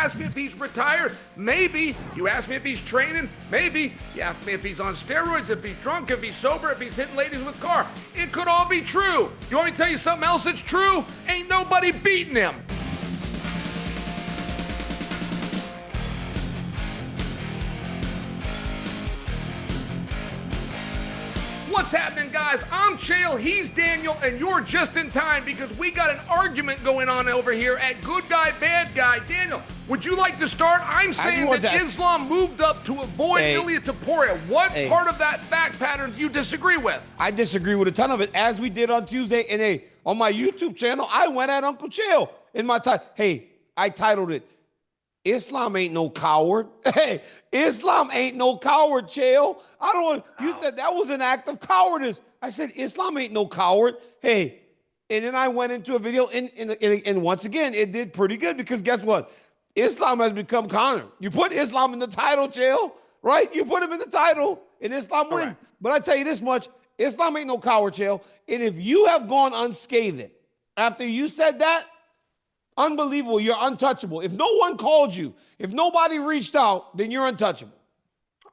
ask me if he's retired? Maybe. You ask me if he's training? Maybe. You ask me if he's on steroids, if he's drunk, if he's sober, if he's hitting ladies with car. It could all be true. You want me to tell you something else that's true? Ain't nobody beating him. What's happening, guys? I'm Chael, he's Daniel, and you're just in time because we got an argument going on over here at Good Guy, Bad Guy. Daniel, would you like to start? I'm saying that Islam moved up to avoid Ilia Topuria. What part of that fact pattern do you disagree with? I disagree with a ton of it, as we did on Tuesday. And on my YouTube channel, I went at Uncle Chael in my title. I titled it, Islam ain't no coward. Islam ain't no coward, Chael. You said that was an act of cowardice. I said, Islam ain't no coward. And then I went into a video, and once again, it did pretty good because guess what? Islam has become Conor. You put Islam in the title, Chael, right? You put him in the title, and Islam wins. Right. But I tell you this much, Islam ain't no coward, Chael. And if you have gone unscathed after you said that, unbelievable, you're untouchable. If no one called you, if nobody reached out, then you're untouchable.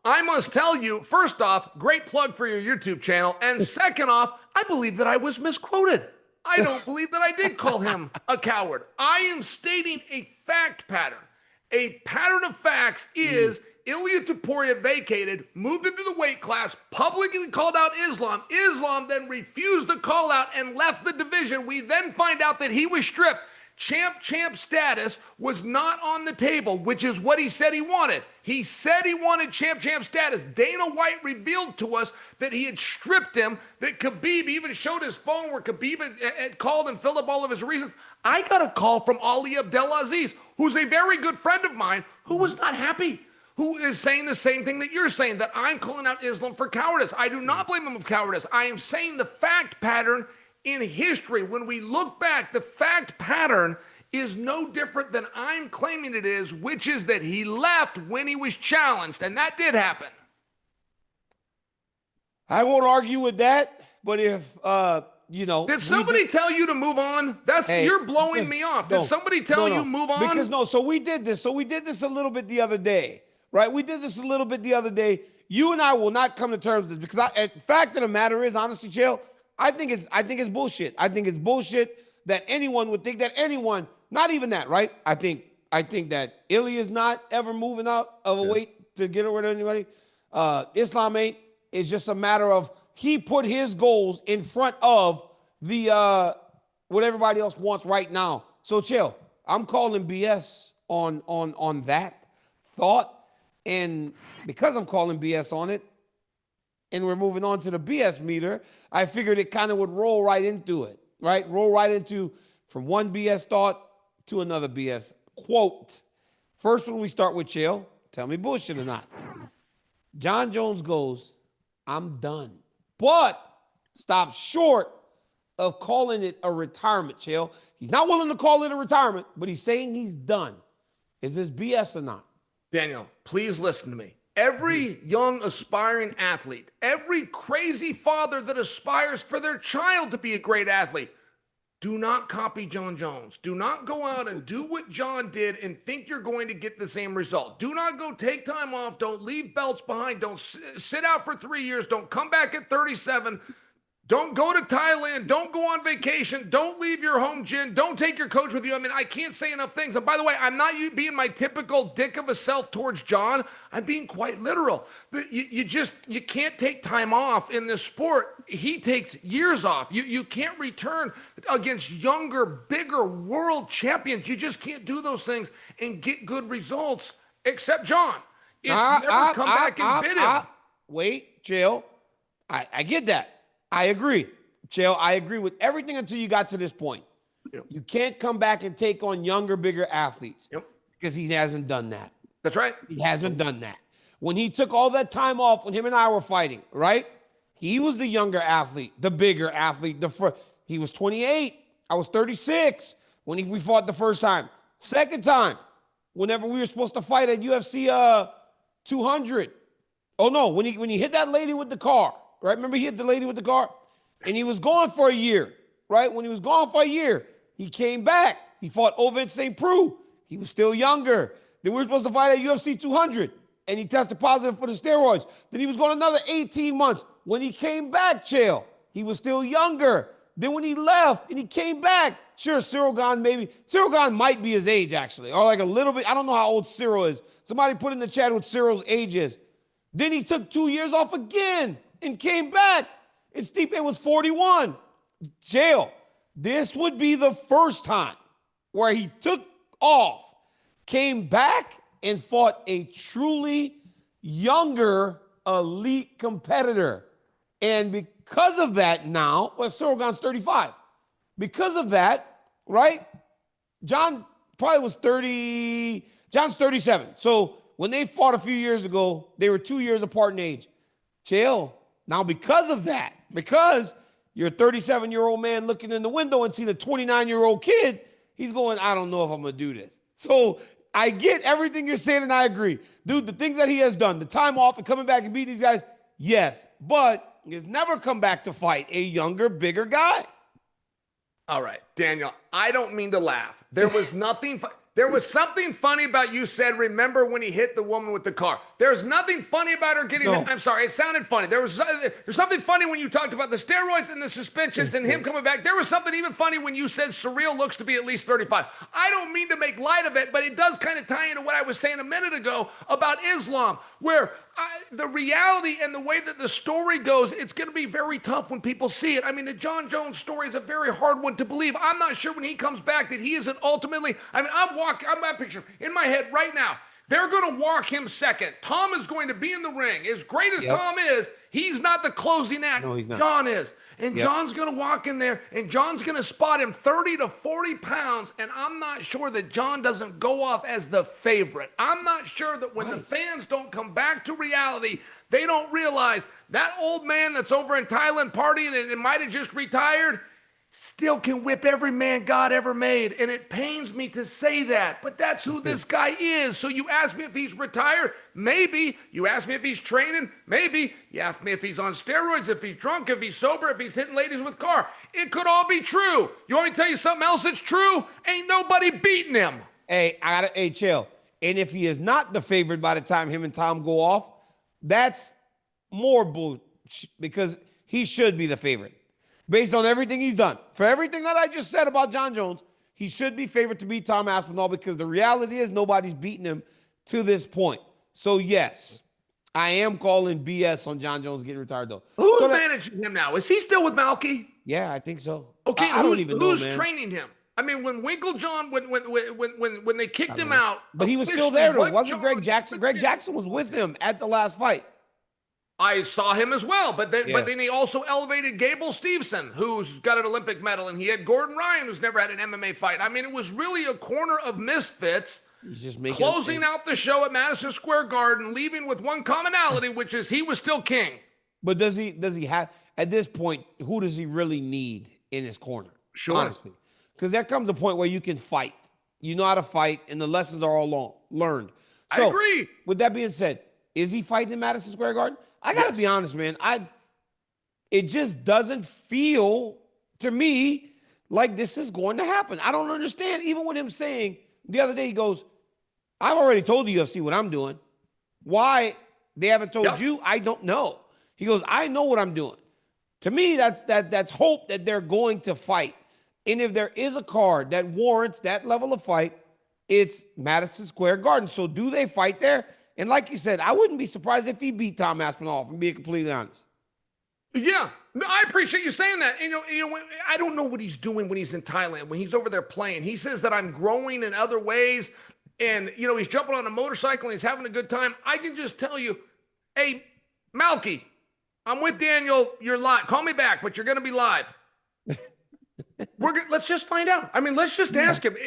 I must tell you, first off, great plug for your YouTube channel. And second off, I believe that I was misquoted. I don't believe that I did call him a coward. I am stating a fact pattern. A pattern of facts is Ilia Topuria vacated, moved into the weight class, publicly called out Islam. Islam then refused the call out and left the division. We then find out that he was stripped. Champ status was not on the table, which is what he said he wanted. He said he wanted champ status. Dana White revealed to us that he had stripped him, that Khabib even showed his phone where Khabib had called and filled up all of his reasons. I got a call from Ali Abdelaziz, who's a very good friend of mine, who was not happy, who is saying the same thing that you're saying, that I'm calling out Islam for cowardice. I do not blame him of cowardice. I am saying the fact pattern in history, when we look back, the fact pattern is no different than I'm claiming it is, which is that he left when he was challenged, and that did happen. I won't argue with that, but if, Did somebody tell you to move on? You're blowing me off. Did somebody tell you move on? Because so we did this. So we did this a little bit the other day, right? We did this a little bit the other day. You and I will not come to terms with this because the fact of the matter is, honestly, Chael, I think it's bullshit. I think it's bullshit that anyone would think that anyone, not even that, right? I think that Ilia is not ever moving out of a weight to get rid of anybody. Islam ain't. It's just a matter of he put his goals in front of the what everybody else wants right now. So, Chael, I'm calling BS on that thought, and because I'm calling BS on it, and we're moving on to the BS meter, I figured it kind of would roll right into it, right? Roll right into from one BS thought to another BS quote. First one, we start with Chael. Tell me bullshit or not. Jon Jones goes, I'm done. But stops short of calling it a retirement, Chael. He's not willing to call it a retirement, but he's saying he's done. Is this BS or not? Daniel, please listen to me. Every young aspiring athlete, every crazy father that aspires for their child to be a great athlete, do not copy Jon Jones. Do not go out and do what Jon did and think you're going to get the same result. Do not go take time off. Don't leave belts behind. Don't sit out for 3 years. Don't come back at 37. Don't go to Thailand. Don't go on vacation. Don't leave your home gym. Don't take your coach with you. I mean, I can't say enough things. And by the way, I'm not being my typical dick of a self towards Jon. I'm being quite literal. You can't take time off in this sport. He takes years off. You can't return against younger, bigger world champions. You just can't do those things and get good results, except Jon. It's never come back and bit him. Wait, Chael. I get that. I agree. Chael, I agree with everything until you got to this point. Yep. You can't come back and take on younger, bigger athletes because he hasn't done that. That's right. He hasn't done that. When he took all that time off when him and I were fighting, right? He was the younger athlete, the bigger athlete. He was 28. I was 36 when we fought the first time. Second time, whenever we were supposed to fight at UFC 200. Oh, no, when he hit that lady with the car. Right? Remember he hit the lady with the car? And he was gone for a year, right? When he was gone for a year, he came back. He fought Ovince St. Preux. He was still younger. Then we were supposed to fight at UFC 200, and he tested positive for the steroids. Then he was going another 18 months. When he came back, Chael, he was still younger. Then when he left and he came back, sure, Cyril Gane might be his age, actually, or like a little bit. I don't know how old Cyril is. Somebody put in the chat what Cyril's age is. Then he took 2 years off again and came back. And Stipe was 41. Chael, this would be the first time where he took off, came back, and fought a truly younger elite competitor. And because of that now, well, Cyril Gane's 35. Because of that, right, Jon probably was 30, Jon's 37. So when they fought a few years ago, they were 2 years apart in age. Chael, now because of that, because you're a 37-year-old man looking in the window and seeing a 29-year-old kid, he's going, I don't know if I'm going to do this. So I get everything you're saying, and I agree. Dude, the things that he has done, the time off and coming back and beat these guys, yes. But he has never come back to fight a younger, bigger guy. All right, Daniel, I don't mean to laugh. There was nothing... There was something funny about you said, remember when he hit the woman with the car. There's nothing funny about her getting hit. I'm sorry, it sounded funny. There's something funny when you talked about the steroids and the suspensions and him coming back. There was something even funny when you said Surreal looks to be at least 35. I don't mean to make light of it, but it does kind of tie into what I was saying a minute ago about Islam, where the reality and the way that the story goes, it's going to be very tough when people see it. I mean, the Jon Jones story is a very hard one to believe. I'm not sure when he comes back that he isn't ultimately, I'm not picturing in my head right now. They're going to walk him second. Tom is going to be in the ring. As great as Tom is, he's not the closing act. No, he's not. Jon is. And Jon's going to walk in there, and Jon's going to spot him 30 to 40 pounds, and I'm not sure that Jon doesn't go off as the favorite. I'm not sure that when the fans don't come back to reality, they don't realize that old man that's over in Thailand partying and might have just retired still can whip every man God ever made. And it pains me to say that, but that's who this guy is. So you ask me if he's retired? Maybe. You ask me if he's training? Maybe. You ask me if he's on steroids, if he's drunk, if he's sober, if he's hitting ladies with car. It could all be true. You want me to tell you something else that's true? Ain't nobody beating him. Hey, Chael. And if he is not the favorite by the time him and Tom go off, that's more bullshit because he should be the favorite. Based on everything he's done. For everything that I just said about Jon Jones, he should be favored to beat Tom Aspinall because the reality is nobody's beaten him to this point. So, yes, I am calling BS on Jon Jones getting retired, though. Who's managing him now? Is he still with Malky? Yeah, I think so. Okay, I don't even know, who's man. training him? I mean, when Winklejohn, when they kicked him out. But he was still there, though. Wasn't Greg Jackson? Greg Jackson was with him at the last fight. I saw him as well, but then he also elevated Gable Stevenson, who's got an Olympic medal, and he had Gordon Ryan, who's never had an MMA fight. I mean, it was really a corner of misfits, just closing out the show at Madison Square Garden, leaving with one commonality, which is he was still king. But does he have, at this point, who does he really need in his corner? Sure. Honestly. Because there comes a point where you can fight. You know how to fight, and the lessons are all learned. So, I agree. With that being said, is he fighting in Madison Square Garden? I gotta be honest, man. It just doesn't feel to me like this is going to happen. I don't understand. Even with him saying the other day, he goes, "I've already told the UFC what I'm doing. Why they haven't told you? I don't know." He goes, "I know what I'm doing." To me, that's hope that they're going to fight. And if there is a card that warrants that level of fight, it's Madison Square Garden. So do they fight there? And like you said, I wouldn't be surprised if he beat Tom Aspinall, if I'm being completely honest. Yeah, no, I appreciate you saying that. You know, I don't know what he's doing when he's in Thailand, when he's over there playing. He says that I'm growing in other ways, and he's jumping on a motorcycle and he's having a good time. I can just tell you, hey, Malky, I'm with Daniel. You're live. Call me back, but you're going to be live. Let's just find out. I mean, let's just ask him.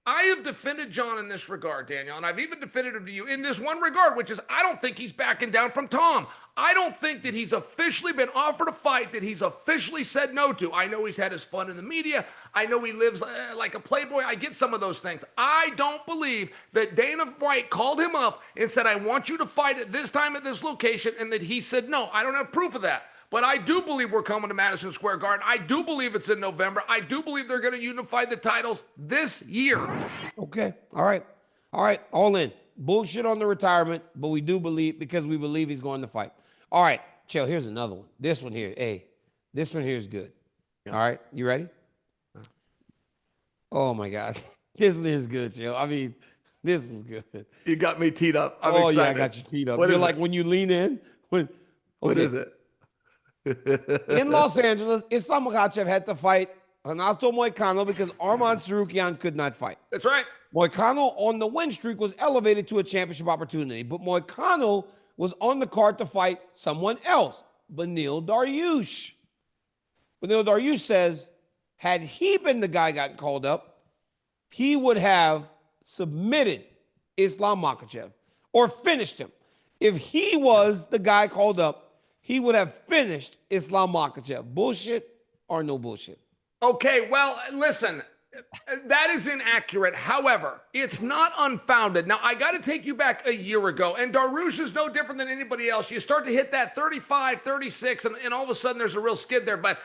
I have defended Jon in this regard, Daniel, and I've even defended him to you in this one regard, which is I don't think he's backing down from Tom. I don't think that he's officially been offered a fight that he's officially said no to. I know he's had his fun in the media. I know he lives like a playboy. I get some of those things. I don't believe that Dana White called him up and said, I want you to fight at this time at this location, and that he said no. I don't have proof of that. But I do believe we're coming to Madison Square Garden. I do believe it's in November. I do believe they're going to unify the titles this year. Okay. All right. All in. Bullshit on the retirement, but we do believe because we believe he's going to fight. All right, Chael, here's another one. This one here, this one here is good. Yeah. All right, you ready? Oh my God, this one is good, Chael. I mean, this was good. You got me teed up. I'm excited. Yeah, I got you teed up. What You're like when you lean in. What is it? In Los Angeles, Islam Makhachev had to fight Renato Moicano because Arman Tsarukyan could not fight. That's right. Moicano on the win streak was elevated to a championship opportunity, but Moicano was on the card to fight someone else, Beneil Dariush. Beneil Dariush says, had he been the guy got called up, he would have submitted Islam Makhachev or finished him. If he was the guy called up, he would have finished Islam Makhachev. Bullshit or no bullshit? Okay, well, listen, that is inaccurate. However, it's not unfounded. Now, I got to take you back a year ago, and Dariush is no different than anybody else. You start to hit that 35, 36, and all of a sudden there's a real skid there. But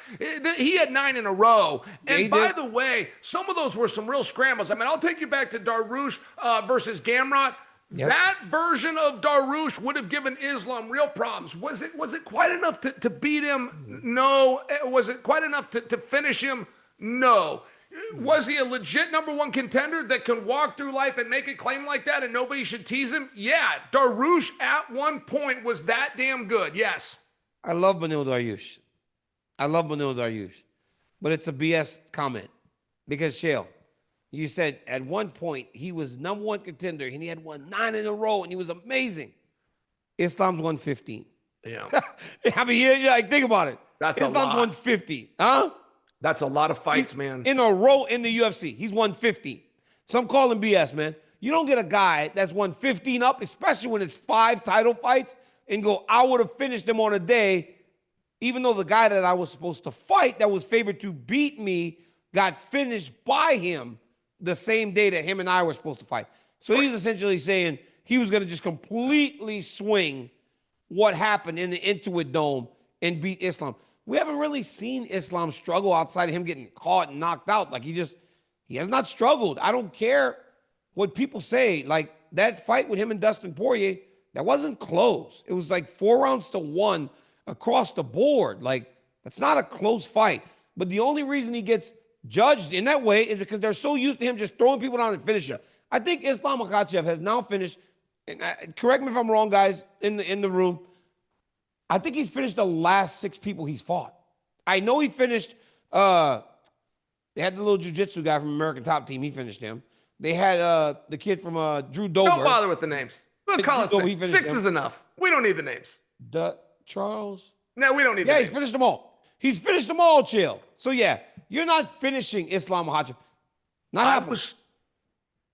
he had 9 in a row. And by the way, some of those were some real scrambles. I mean, I'll take you back to Dariush versus Gamrot. Yep. That version of Dariush would have given Islam real problems. Was it quite enough to beat him? No. Was it quite enough to finish him? No. Was he a legit #1 contender that can walk through life and make a claim like that and nobody should tease him? Yeah. Dariush at one point was that damn good. Yes. I love Beneil Dariush. But it's a BS comment. Because, Chael, you said at one point he was #1 contender and he had won 9 in a row and he was amazing. Islam's won 15. Yeah. I mean, yeah, like, think about it. That's Islam's a lot. won 50. Huh? That's a lot of fights, man. In a row in the UFC. He's won 50. So I'm calling BS, man. You don't get a guy that's won 15 up, especially when it's 5 title fights, and go, I would have finished him on a day, even though the guy that I was supposed to fight that was favored to beat me got finished by him the same day that him and I were supposed to fight. So he's essentially saying he was going to just completely swing what happened in the Intuit Dome and beat Islam. We haven't really seen Islam struggle outside of him getting caught and knocked out. Like, he has not struggled. I don't care what people say. Like, that fight with him and Dustin Poirier, that wasn't close. It was like 4-1 across the board. Like, that's not a close fight. But the only reason he gets judged in that way is because they're so used to him just throwing people down and finishing. I think Islam Makhachev has now finished, and correct me if I'm wrong, guys, in the room, I think he's finished the last 6 people he's fought. I know he finished, they had the little jiu-jitsu guy from American Top Team. He finished him. They had the kid from Drew Dober. Don't bother with the names. We'll call it 6. 6 is enough. We don't need the names. Charles? No, we don't need the names. Yeah, he's finished them all. He's finished them all, Chael. So, yeah, you're not finishing Islam Makhachev. Not happening.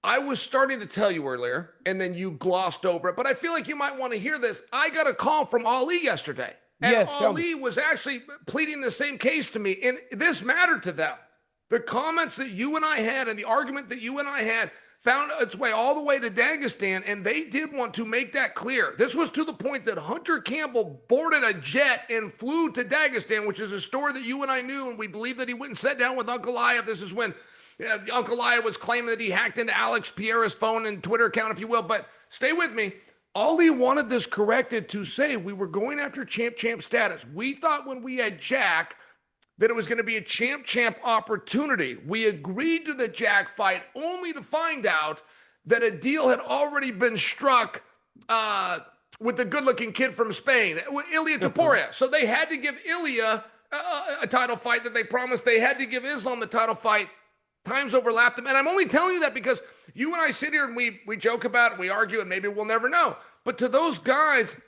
I was starting to tell you earlier, and then you glossed over it, but I feel like you might want to hear this. I got a call from Ali yesterday, and yes, Ali was actually pleading the same case to me, and this mattered to them. The comments that you and I had and the argument that you and I had found its way all the way to Dagestan, and they did want to make that clear. This was to the point that Hunter Campbell boarded a jet and flew to Dagestan, which is a story that you and I knew, and we believe that he went and sat down with Uncle Ilia. This is when Uncle Ilia was claiming that he hacked into Alex Pierre's phone and Twitter account, if you will. But stay with me. Ali wanted this corrected to say we were going after champ status. We thought when we had Jack that it was going to be a champ opportunity. We agreed to the Jack fight only to find out that a deal had already been struck with the good-looking kid from Spain, Ilia Topuria. So they had to give Ilia a title fight that they promised. They had to give Islam the title fight. Times overlapped them. And I'm only telling you that because you and I sit here and we joke about it, we argue, and maybe we'll never know. But to those guys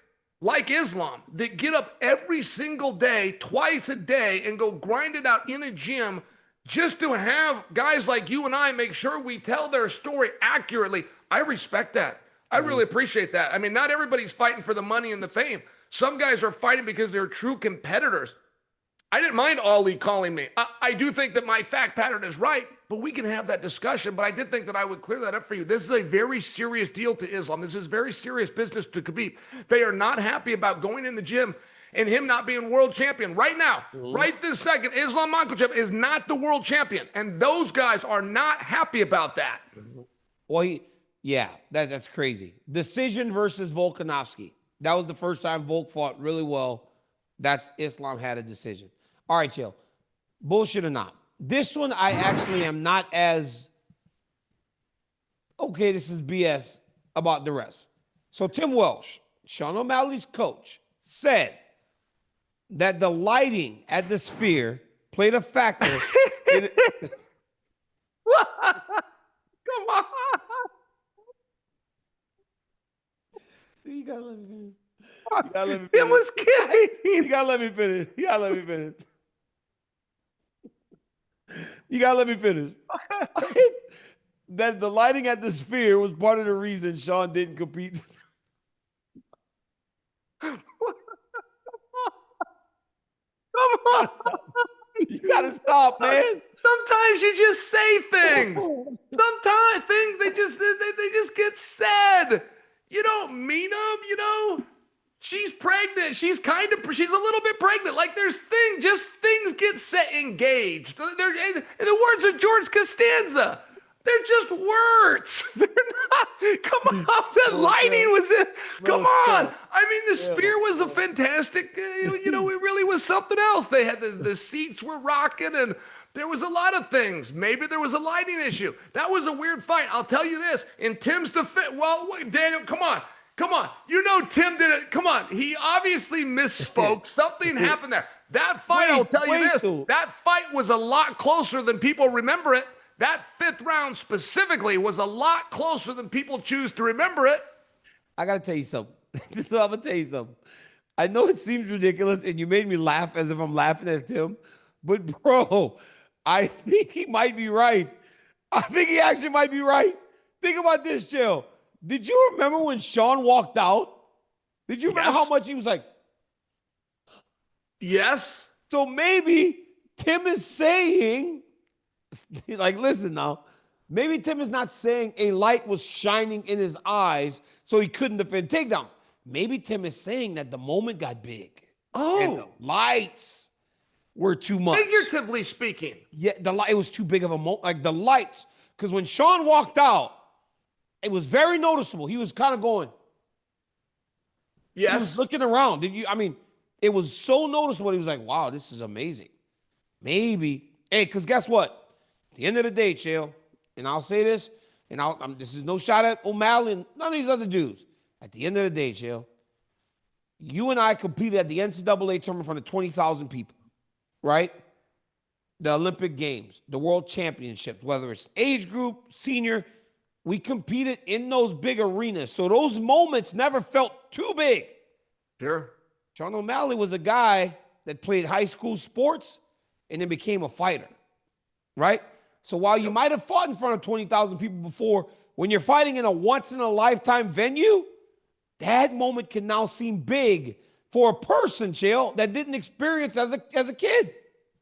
like Islam that get up every single day, twice a day, and go grind it out in a gym just to have guys like you and I make sure we tell their story accurately, I respect that. I really appreciate that. I mean, not everybody's fighting for the money and the fame. Some guys are fighting because they're true competitors. I didn't mind Ali calling me. I do think that my fact pattern is right, but we can have that discussion. But I did think that I would clear that up for you. This is a very serious deal to Islam. This is very serious business to Khabib. They are not happy about going in the gym and him not being world champion. Right now, right this second, Islam Makhachev is not the world champion. And those guys are not happy about that. Well, Yeah, that's crazy. Decision versus Volkanovski. That was the first time Volk fought really well. That's Islam had a decision. All right, Chael. Bullshit or not. This one I actually am not as okay, this is BS about the rest. So Tim Welch, Sean O'Malley's coach, said that the lighting at the Sphere played a factor. Come on. You gotta let me finish. You gotta let me Tim finish. was kidding. You gotta let me finish. You gotta let me finish. You gotta let me finish. That the lighting at the Sphere was part of the reason Sean didn't compete. Come on. You gotta stop, man. Sometimes you just say things. Sometimes things they just get said. You don't mean them, you know. She's pregnant. She's a little bit pregnant. Like there's things get set engaged. They're in the words of George Costanza. They're just words. They're not. Come on, that lighting was it. Come on. I mean, the Sphere was a fantastic. It really was something else. They had the seats were rocking, and there was a lot of things. Maybe there was a lighting issue. That was a weird fight. I'll tell you this. In Tim's defense, well, wait, Daniel, come on. You know Tim did it. Come on. He obviously misspoke. Something happened there. That fight, I'll tell you this. That fight was a lot closer than people remember it. That 5th round specifically was a lot closer than people choose to remember it. I got to tell you something. So I'm going to tell you something. I know it seems ridiculous, and you made me laugh as if I'm laughing at Tim. But, bro, I think he might be right. I think he actually might be right. Think about this, Chael. Did you remember when Sean walked out? Did you remember how much he was like? Yes. So maybe Tim is saying, like, listen now, maybe Tim is not saying a light was shining in his eyes so he couldn't defend takedowns. Maybe Tim is saying that the moment got big. Oh. And the lights were too much. Figuratively speaking. Yeah, it was too big of a moment. Like the lights. Because when Sean walked out, it was very noticeable. He was kind of going. Yes. He was looking around. It was so noticeable. He was like, wow, this is amazing. Maybe. Hey, because guess what? At the end of the day, Chael, and I'll say this, and this is no shot at O'Malley and none of these other dudes. At the end of the day, Chael, you and I competed at the NCAA tournament in front of 20,000 people, right? The Olympic Games, the World Championship, whether it's age group, senior, we competed in those big arenas. So those moments never felt too big. Sure. Sean O'Malley was a guy that played high school sports and then became a fighter, right? So while you might have fought in front of 20,000 people before, when you're fighting in a once-in-a-lifetime venue, that moment can now seem big for a person, Chael, that didn't experience as a kid.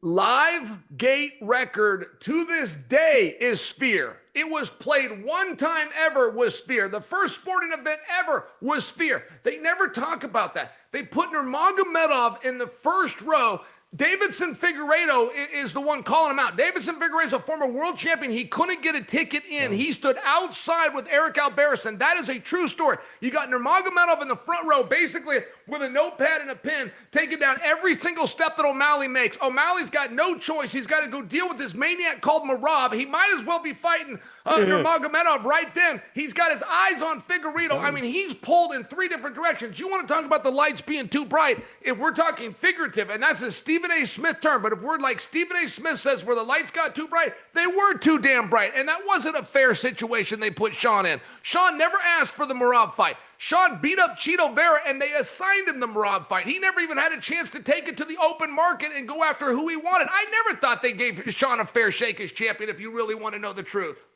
Live gate record to this day is Sphere. It was played one time ever was Sphere. The first sporting event ever was Sphere. They never talk about that. They put Nurmagomedov in the first row. Davidson Figueiredo is the one calling him out. Davidson Figueiredo is a former world champion. He couldn't get a ticket in. He stood outside with Eric Alberson. That is a true story. You got Nurmagomedov in the front row, basically with a notepad and a pen, taking down every single step that O'Malley makes. O'Malley's got no choice. He's got to go deal with this maniac called Merab. He might as well be fighting Nurmagomedov right then. He's got his eyes on Figueiredo. I mean, he's pulled in 3 different directions. You want to talk about the lights being too bright? If we're talking figurative, and that's a Stephen A. Smith term, but if we're like Stephen A. Smith says where the lights got too bright, they were too damn bright, and that wasn't a fair situation they put Sean in. Sean never asked for the Merab fight. Sean beat up Cheeto Vera, and they assigned him the Merab fight. He never even had a chance to take it to the open market and go after who he wanted. I never thought they gave Sean a fair shake as champion, if you really want to know the truth.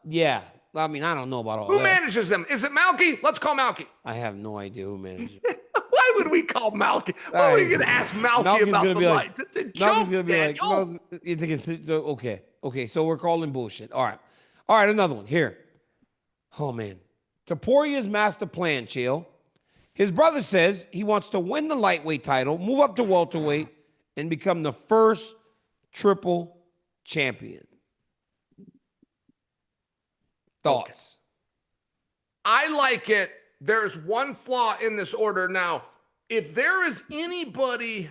Yeah. I mean, I don't know about all Who that. manages them? Is it Malky? Let's call Malky. I have no idea who manages. Why would we call Malky? Why are we going to ask Malky about the lights? It's a joke, Daniel. You think it's okay? Okay, so we're calling bullshit. All right, another one here. Oh man, Topuria's master plan, Chael. His brother says he wants to win the lightweight title, move up to welterweight, and become the first triple champion. Thoughts? I like it. There's one flaw in this order. Now, if there is anybody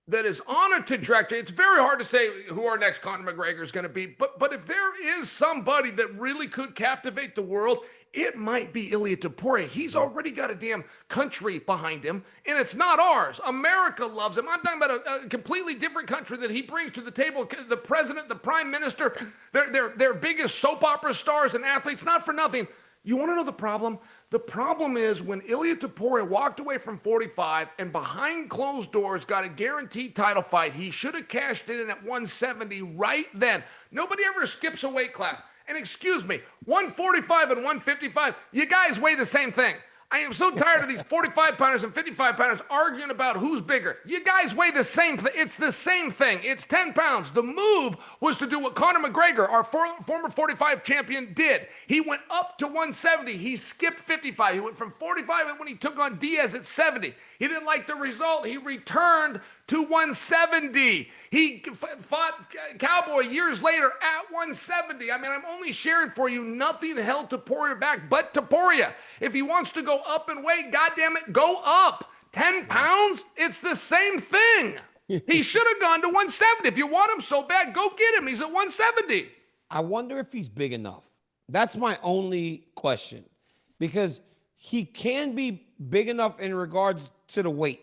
that is on a trajectory, it's very hard to say who our next Conor McGregor is going to be. But if there is somebody that really could captivate the world, it might be Ilia Topuria. He's already got a damn country behind him, and it's not ours. America loves him. I'm talking about a completely different country that he brings to the table. The president, the prime minister, they're biggest soap opera stars and athletes. Not for nothing. You want to know the problem? The problem is when Ilia Topuria walked away from 45 and behind closed doors got a guaranteed title fight, he should have cashed it in at 170 right then. Nobody ever skips a weight class. And excuse me, 145 and 155, you guys weigh the same thing. I am so tired of these 45-pounders and 55-pounders arguing about who's bigger. You guys weigh the same thing. It's the same thing. It's 10 pounds. The move was to do what Conor McGregor, our former 45 champion, did. He went up to 170. He skipped 55. He went from 45 when he took on Diaz at 70. He didn't like the result. He returned to 170. He fought Cowboy years later at 170. I mean, I'm only sharing for you. Nothing held Topuria back but Topuria. If he wants to go up in weight, goddamn it, go up. 10 pounds? It's the same thing. He should have gone to 170. If you want him so bad, go get him. He's at 170. I wonder if he's big enough. That's my only question. Because he can be big enough in regards to the weight,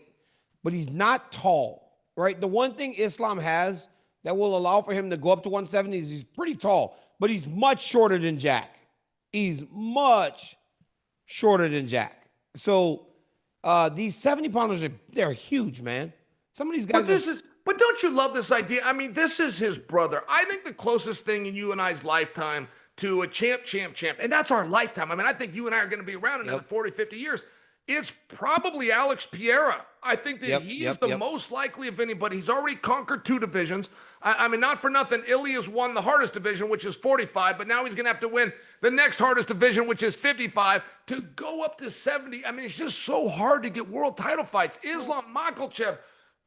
but he's not tall, right? The one thing Islam has that will allow for him to go up to 170 is he's pretty tall, but he's much shorter than Jack. He's much shorter than Jack. So these 70-pounders, they're huge, man. Some of these guys But don't you love this idea? I mean, this is his brother. I think the closest thing in you and I's lifetime to a champ, and that's our lifetime. I mean, I think you and I are going to be around another 40, 50 years. It's probably Alex Pereira. I think that he is the most likely of anybody. He's already conquered 2 divisions. I mean, not for nothing, Ilia's won the hardest division, which is 45, but now he's going to have to win the next hardest division, which is 55, to go up to 70. I mean, it's just so hard to get world title fights. Islam Makhachev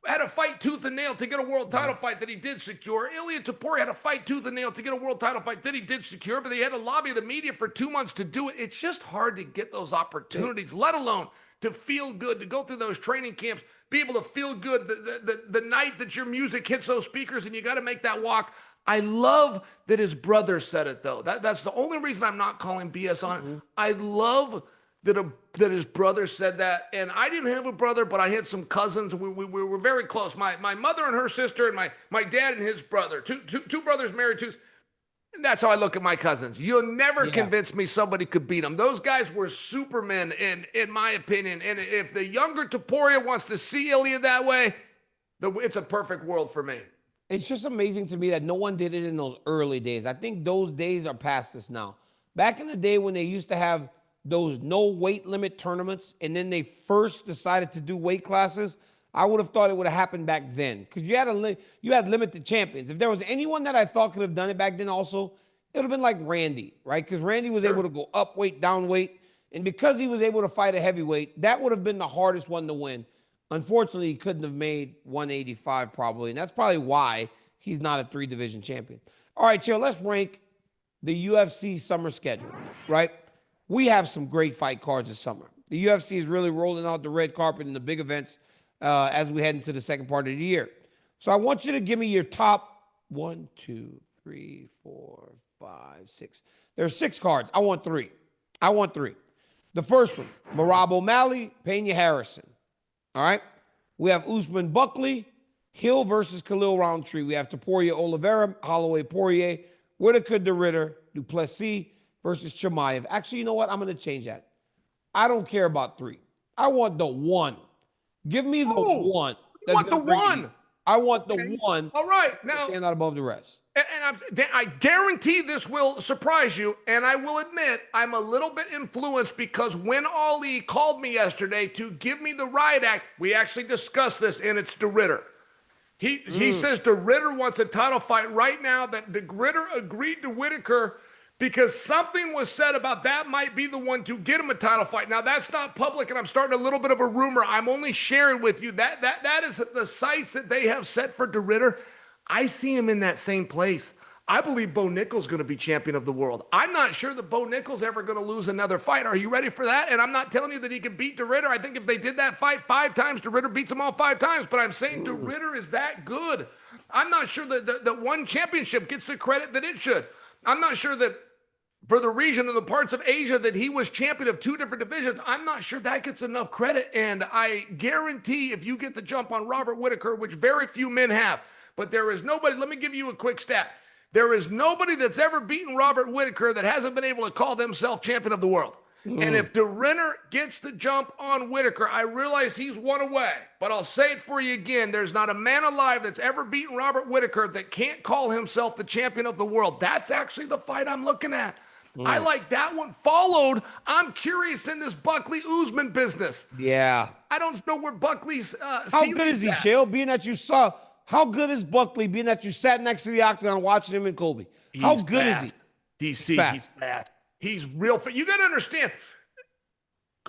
had to fight tooth and nail to get a world title fight that he did secure. Ilia Topuria had to fight tooth and nail to get a world title fight that he did secure, but he had to lobby the media for 2 months to do it. It's just hard to get those opportunities, let alone to feel good, to go through those training camps, be able to feel good the night that your music hits those speakers and you got to make that walk. I love that his brother said it, though. That's the only reason I'm not calling BS on it. I love that his brother said that. And I didn't have a brother, but I had some cousins. We were very close. My mother and her sister, and my dad and his brother. Two brothers married to. And that's how I look at my cousins. You'll never convince me somebody could beat them. Those guys were supermen, in my opinion. And if the younger Topuria wants to see Ilia that way, it's a perfect world for me. It's just amazing to me that no one did it in those early days. I think those days are past us now. Back in the day when they used to have those no weight limit tournaments, and then they first decided to do weight classes, I would have thought it would have happened back then, because you had limited champions. If there was anyone that I thought could have done it back then also, it would have been like Randy, right? Because Randy was able to go up weight, down weight, and because he was able to fight a heavyweight, that would have been the hardest one to win. Unfortunately, he couldn't have made 185 probably, and that's probably why he's not a 3-division champion. All right, Chael, let's rank the UFC summer schedule, right? We have some great fight cards this summer. The UFC is really rolling out the red carpet in the big events as we head into the second part of the year. So I want you to give me your top 1, 2, 3, 4, 5, 6. There's 6 cards. I want 3. The first one, Merab O'Malley, Pena Harrison. All right? We have Usman Buckley, Hill versus Khalil Roundtree. We have Topuria Oliveira, Holloway Poirier, Whitaker DeRitter, Du Plessis versus Chimaev. Actually, you know what? I'm going to change that. I don't care about 3. I want the 1. Give me the 1. You want the 1? I want the 1. All right. Now, stand out above the rest. And I guarantee this will surprise you, and I will admit I'm a little bit influenced because when Ali called me yesterday to give me the riot act, we actually discussed this, and it's DeRitter. He says DeRitter wants a title fight right now, that DeRitter agreed to Whitaker because something was said about that might be the one to get him a title fight. Now, that's not public, and I'm starting a little bit of a rumor. I'm only sharing with you that is the sights that they have set for DeRitter. I see him in that same place. I believe Bo Nickal's going to be champion of the world. I'm not sure that Bo Nickal's ever going to lose another fight. Are you ready for that? And I'm not telling you that he can beat DeRitter. I think if they did that fight 5 times, DeRitter beats him all 5 times. But I'm saying DeRitter is that good. I'm not sure that one championship gets the credit that it should. I'm not sure that for the region and the parts of Asia that he was champion of 2 different divisions, I'm not sure that gets enough credit. And I guarantee if you get the jump on Robert Whittaker, which very few men have, but there is nobody, let me give you a quick stat. There is nobody that's ever beaten Robert Whittaker that hasn't been able to call themselves champion of the world. And if DeRitter gets the jump on Whittaker, I realize he's 1 away, but I'll say it for you again. There's not a man alive that's ever beaten Robert Whittaker that can't call himself the champion of the world. That's actually the fight I'm looking at. I like that one. Followed, I'm curious in this Buckley Usman business. Yeah. I don't know where Buckley's How good is he, Chael? Being that you saw, how good is Buckley, being that you sat next to the octagon watching him and Colby? How good is he? DC, he's fast. He's real fast. You got to understand,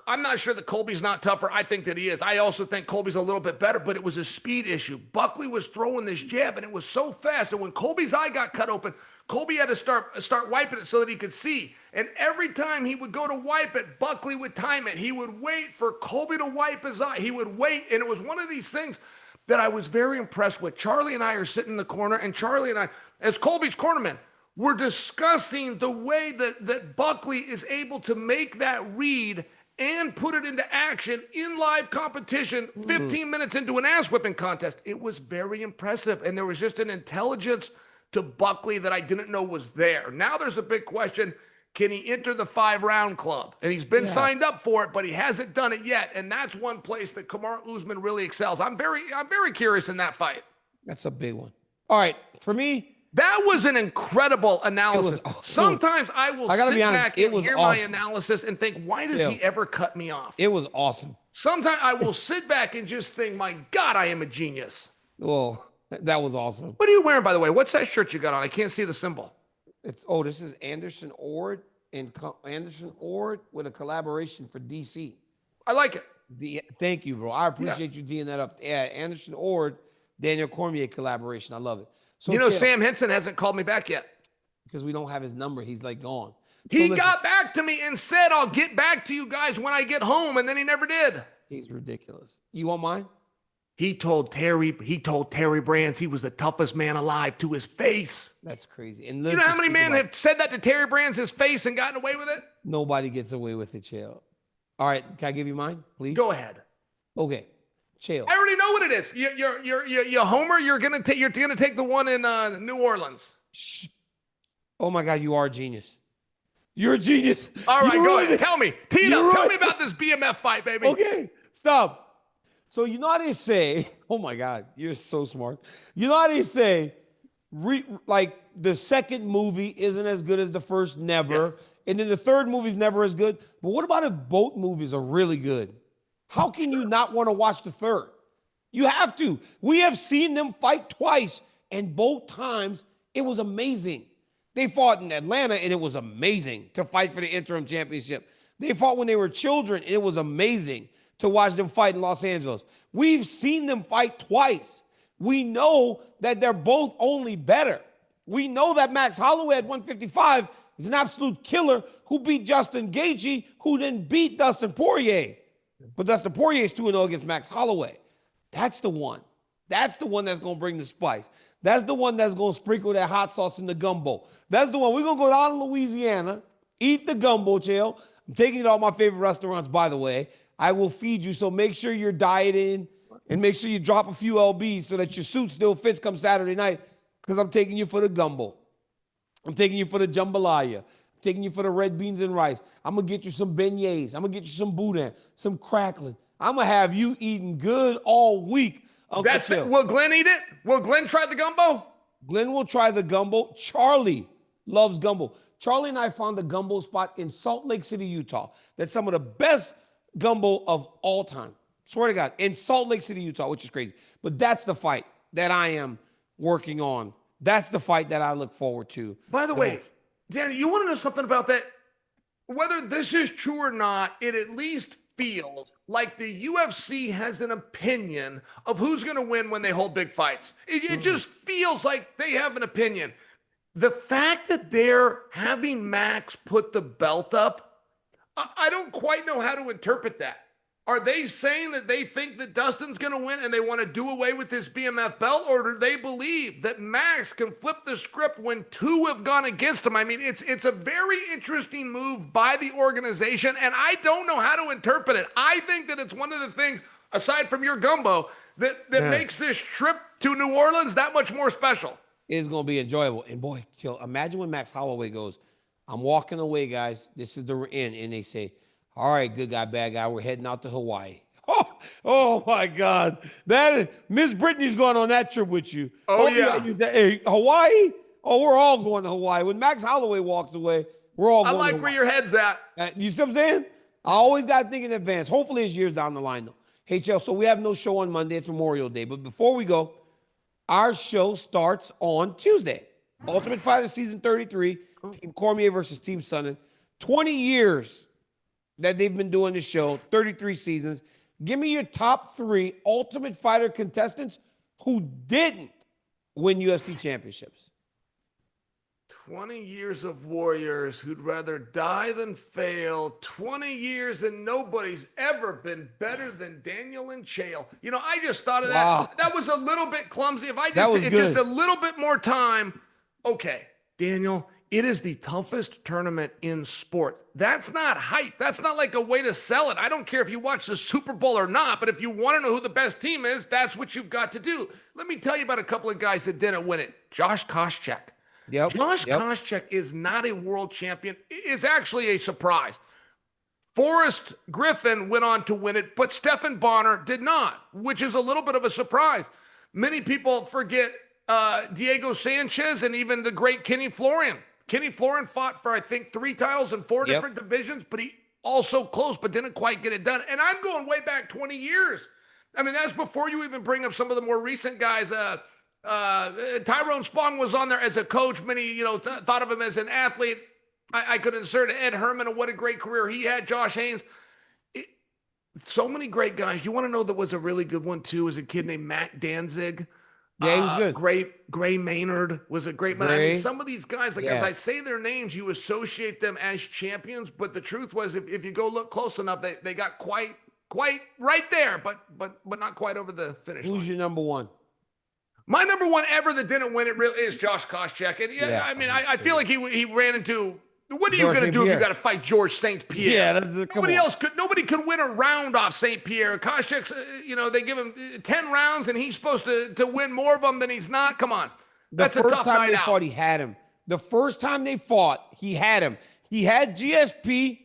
I'm not sure that Colby's not tougher. I think that he is. I also think Colby's a little bit better, but it was a speed issue. Buckley was throwing this jab, and it was so fast. And when Colby's eye got cut open, Colby had to start wiping it so that he could see. And every time he would go to wipe it, Buckley would time it. He would wait for Colby to wipe his eye. He would wait, and it was one of these things that I was very impressed with. Charlie and I are sitting in the corner, and Charlie and I, as Colby's cornerman, we're discussing the way that Buckley is able to make that read and put it into action in live competition 15 minutes into an ass-whipping contest. It was very impressive, and there was just an intelligence to Buckley that I didn't know was there. Now there's a big question. Can he enter the 5-round club? And he's been signed up for it, but he hasn't done it yet. And that's one place that Kamaru Usman really excels. I'm very curious in that fight. That's a big one. All right, for me, that was an incredible analysis. Sometimes I will sit back and hear my analysis and think, why does he ever cut me off? It was awesome. Sometimes I will sit back and just think, my God, I am a genius. Well, that was awesome. What are you wearing, by the way? What's that shirt you got on? I can't see the symbol. This is Anderson Ord with a collaboration for DC. I like it. Thank you, bro. I appreciate you D'ing that up. Yeah, Anderson Ord, Daniel Cormier collaboration. I love it. So, you know, Sam Henson hasn't called me back yet. Because we don't have his number. He's like gone. He got back to me and said, I'll get back to you guys when I get home, and then he never did. He's ridiculous. You want mine? He told Terry Brands he was the toughest man alive to his face. That's crazy. And you know how many men have said that to Terry Brands' his face and gotten away with it? Nobody gets away with it, Chael. All right, can I give you mine, please? Go ahead. Okay, Chael. I already know what it is. You Homer. You're gonna take the one in New Orleans. Shh. Oh my God, you are a genius. You're a genius. All right, go ahead. Tell me, Tito. Tell me about this BMF fight, baby. Okay, stop. So you know how they say, oh my God, you're so smart. You know how they say, like the second movie isn't as good as the first, never. Yes. And then the third movie's never as good. But what about if both movies are really good? How can you not want to watch the third? You have to. We have seen them fight twice, and both times it was amazing. They fought in Atlanta, and it was amazing to fight for the interim championship. They fought when they were children, and it was amazing to watch them fight in Los Angeles. We've seen them fight twice. We know that they're both only better. We know that Max Holloway at 155 is an absolute killer who beat Justin Gaethje, who then beat Dustin Poirier. But Dustin Poirier is 2-0 against Max Holloway. That's the one. That's the one that's going to bring the spice. That's the one that's going to sprinkle that hot sauce in the gumbo. That's the one. We're going to go down to Louisiana, eat the gumbo, Chael. I'm taking you to all my favorite restaurants, by the way. I will feed you, so make sure you're dieting and make sure you drop a few lbs so that your suit still fits come Saturday night, because I'm taking you for the gumbo. I'm taking you for the jambalaya. I'm taking you for the red beans and rice. I'm going to get you some beignets. I'm going to get you some boudin, some crackling. I'm going to have you eating good all week. That's it. Will Glenn eat it? Will Glenn try the gumbo? Glenn will try the gumbo. Charlie loves gumbo. Charlie and I found a gumbo spot in Salt Lake City, Utah. That's some of the best gumbo of all time. Swear to God. In Salt Lake City, Utah, which is crazy. But that's the fight that I am working on. That's the fight that I look forward to. By the way, Danny, you want to know something about that? Whether this is true or not, it at least feels like the UFC has an opinion of who's going to win when they hold big fights. It just feels like they have an opinion. The fact that they're having Max put the belt up, I don't quite know how to interpret that. Are they saying that they think that Dustin's going to win and they want to do away with this BMF belt, or do they believe that Max can flip the script when two have gone against him? I mean, it's a very interesting move by the organization, and I don't know how to interpret it. I think that it's one of the things, aside from your gumbo, that makes this trip to New Orleans that much more special. It's going to be enjoyable. And boy, chill. Imagine when Max Holloway goes, I'm walking away, guys. This is the end. And they say, all right, good guy, bad guy. We're heading out to Hawaii. Oh my God. Miss Brittany's going on that trip with you. Oh yeah. Hey, Hawaii? Oh, we're all going to Hawaii. When Max Holloway walks away, we're all going to Hawaii. I like where your head's at. You see what I'm saying? I always got to think in advance. Hopefully it's years down the line, though. Hey, Chael, so we have no show on Monday. It's Memorial Day. But before we go, our show starts on Tuesday. Ultimate Fighter Season 33, Team Cormier versus Team Sonnen. 20 years that they've been doing this show, 33 seasons. Give me your top 3 Ultimate Fighter contestants who didn't win UFC championships. 20 years of warriors who'd rather die than fail. 20 years and nobody's ever been better than Daniel and Chael. You know, I just thought of that. Wow. That was a little bit clumsy. If I That was just, good. just a little bit more time. Okay, Daniel, it is the toughest tournament in sports. That's not hype. That's not like a way to sell it. I don't care if you watch the Super Bowl or not, but if you want to know who the best team is, that's what you've got to do. Let me tell you about a couple of guys that didn't win it. Josh Koscheck. Josh Koscheck is not a world champion. Is actually a surprise. Forrest Griffin went on to win it, but Stephan Bonner did not, which is a little bit of a surprise. Many people forget Diego Sanchez and even the great Kenny Florian. Kenny Florian fought for, I think, 3 titles in 4 different divisions, but he also close, but didn't quite get it done. And I'm going way back 20 years. I mean, that's before you even bring up some of the more recent guys. Tyrone Spong was on there as a coach. Many, thought of him as an athlete. I could insert Ed Herman, and what a great career he had. Josh Haynes. So many great guys. You want to know that was a really good one, too, is a kid named Matt Danzig. Yeah, he was good. Gray Maynard was a great man. I mean, some of these guys, as I say their names, you associate them as champions. But the truth was, if you go look close enough, they got quite right there, but not quite over the finish line. Who's your number 1? My number 1 ever that didn't win it really is Josh Koscheck. And I mean, I feel like he ran into. What are you going to do if you got to fight George St. Pierre? Yeah, Nobody could win a round off St. Pierre. Koscheck's, they give him 10 rounds and he's supposed to win more of them than he's not. Come on. That's a tough night out. The first time they fought, he had him. The first time they fought, he had him. He had GSP.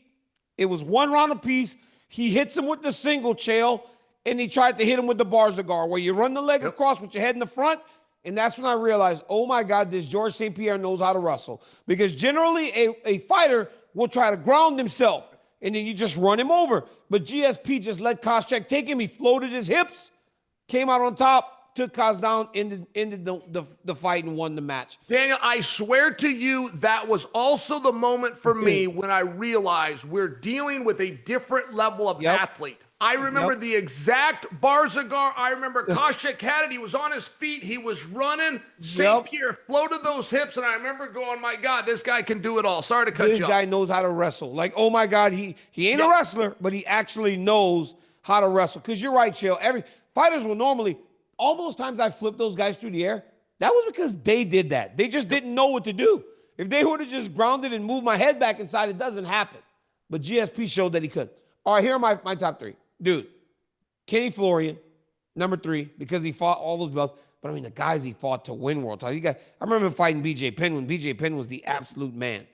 It was 1 round apiece. He hits him with the single, Chael, and he tried to hit him with the Barzagar, where you run the leg across with your head in the front. And that's when I realized, oh my God, this George St. Pierre knows how to wrestle. Because generally a fighter will try to ground himself and then you just run him over. But GSP just let Koscheck take him. He floated his hips, came out on top, took Kaz down, ended the fight and won the match. Daniel, I swear to you, that was also the moment for me when I realized we're dealing with a different level of athlete. I remember the exact Barzagar. I remember Koscheck had it. He was on his feet. He was running. St. Pierre floated those hips, and I remember going, my God, this guy can do it all. Sorry to cut you off. This guy knows how to wrestle. Like, oh my God, he ain't a wrestler, but he actually knows how to wrestle. Because you're right, Chael. Fighters will normally, all those times I flipped those guys through the air, that was because they did that. They just didn't know what to do. If they would have just grounded and moved my head back inside, it doesn't happen. But GSP showed that he could. All right, here are my top 3. Dude, Kenny Florian, number 3, because he fought all those belts. But I mean, the guys he fought to win world titles. I remember him fighting BJ Penn when BJ Penn was the absolute man.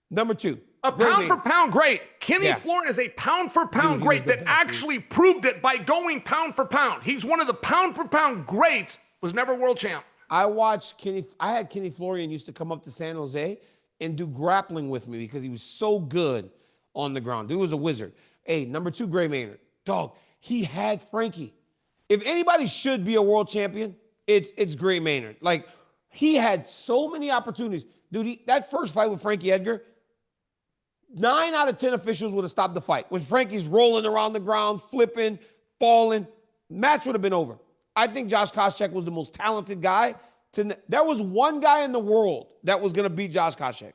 Number 2. A pound for pound great. Kenny Florian is a pound for pound great that actually proved it by going pound for pound. He's one of the pound for pound greats, was never world champ. I had Kenny Florian used to come up to San Jose and do grappling with me because he was so good on the ground. Dude was a wizard. Hey, number 2, Gray Maynard. Dog, he had Frankie. If anybody should be a world champion, it's Gray Maynard. Like, he had so many opportunities. Dude, that first fight with Frankie Edgar, 9 out of 10 officials would have stopped the fight. When Frankie's rolling around the ground, flipping, falling, match would have been over. I think Josh Koscheck was the most talented guy There was one guy in the world that was going to beat Josh Koscheck,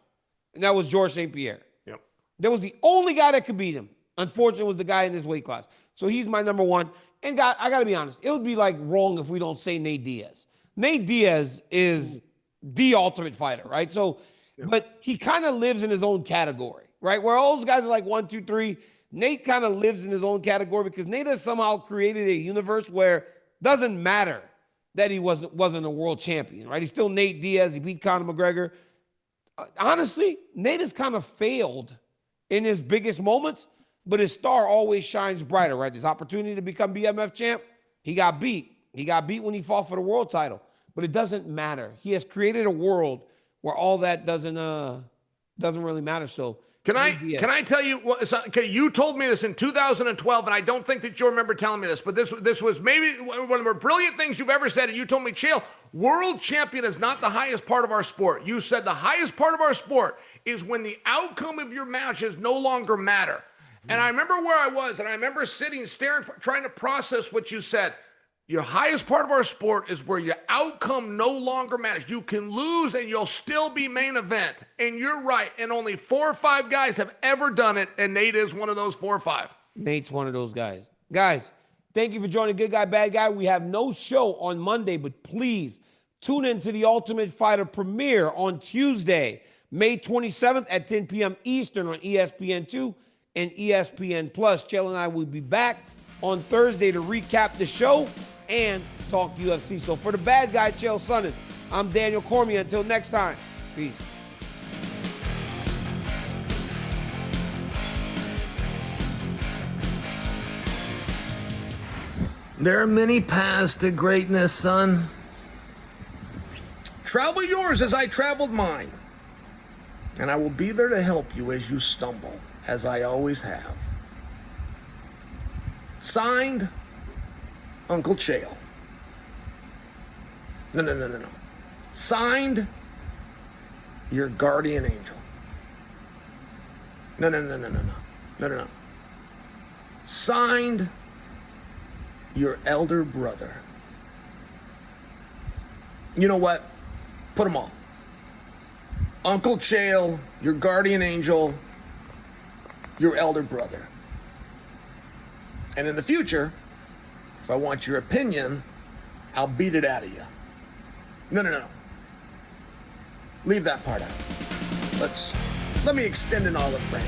and that was Georges St. Pierre. Yep. That was the only guy that could beat him. Unfortunately, was the guy in this weight class. So he's my number one. And God, I got to be honest, it would be like wrong if we don't say Nate Diaz. Nate Diaz is the ultimate fighter, right? So, but he kind of lives in his own category, right? Where all those guys are like 1, 2, 3. Nate kind of lives in his own category because Nate has somehow created a universe where it doesn't matter that he wasn't a world champion, right? He's still Nate Diaz. He beat Conor McGregor. Honestly, Nate has kind of failed in his biggest moments, but his star always shines brighter, right? His opportunity to become BMF champ, he got beat. He got beat when he fought for the world title, but it doesn't matter. He has created a world where all that doesn't really matter. So can I tell you? Okay, you told me this in 2012, and I don't think that you remember telling me this, but this was maybe one of the more brilliant things you've ever said. And you told me, Chael, world champion is not the highest part of our sport. You said the highest part of our sport is when the outcome of your matches no longer matter. And I remember where I was, and I remember sitting, staring, trying to process what you said. Your highest part of our sport is where your outcome no longer matters. You can lose and you'll still be main event. And you're right. And only 4 or 5 guys have ever done it. And Nate is one of those 4 or 5. Nate's one of those guys. Guys, thank you for joining Good Guy, Bad Guy. We have no show on Monday, but please tune in to the Ultimate Fighter premiere on Tuesday, May 27th at 10 p.m. Eastern on ESPN2 and ESPN+. Chael and I will be back on Thursday to recap the show and talk UFC. So for the bad guy, Chael Sonnen, I'm Daniel Cormier. Until next time, peace. There are many paths to greatness, son. Travel yours as I traveled mine. And I will be there to help you as you stumble, as I always have. Signed, Uncle Chael. No. Signed, your guardian angel. No. Signed, your elder brother. You know what? Put them all. Uncle Chael, your guardian angel, your elder brother. And in the future, if I want your opinion, I'll beat it out of you. No. Leave that part out. Let me extend an olive branch.